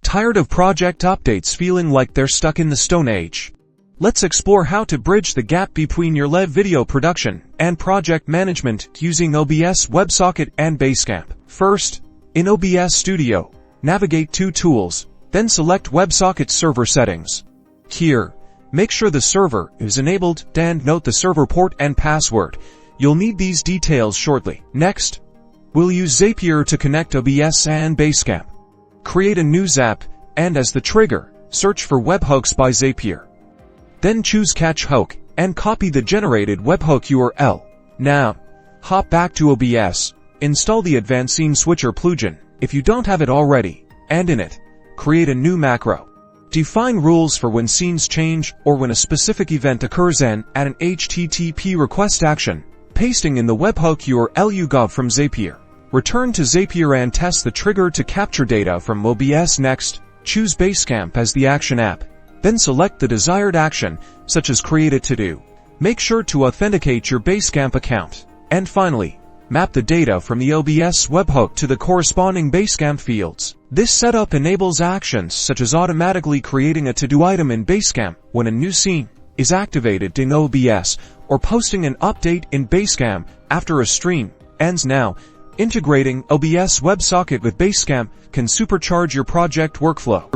Tired of project updates feeling like they're stuck in the Stone Age? Let's explore how to bridge the gap between your live video production and project management using OBS Websocket and Basecamp. First, in OBS Studio, navigate to Tools, then select WebSocket Server Settings. Here, make sure the server is enabled and note the server port and password. You'll need these details shortly. Next, we'll use Zapier to connect OBS and Basecamp. Create a new Zap, and as the trigger, search for webhooks by Zapier. Then choose Catch Hook, and copy the generated webhook URL. Now, hop back to OBS, install the Advanced Scene Switcher plugin, if you don't have it already, and in it, create a new macro. Define rules for when scenes change or when a specific event occurs and add an HTTP request action, pasting in the webhook URL you got from Zapier. Return to Zapier and test the trigger to capture data from OBS. Next, choose Basecamp as the action app. Then select the desired action, such as create a to-do. Make sure to authenticate your Basecamp account. And finally, map the data from the OBS webhook to the corresponding Basecamp fields. This setup enables actions such as automatically creating a to-do item in Basecamp when a new scene is activated in OBS, or posting an update in Basecamp after a stream ends. Now, integrating OBS WebSocket with Basecamp can supercharge your project workflow.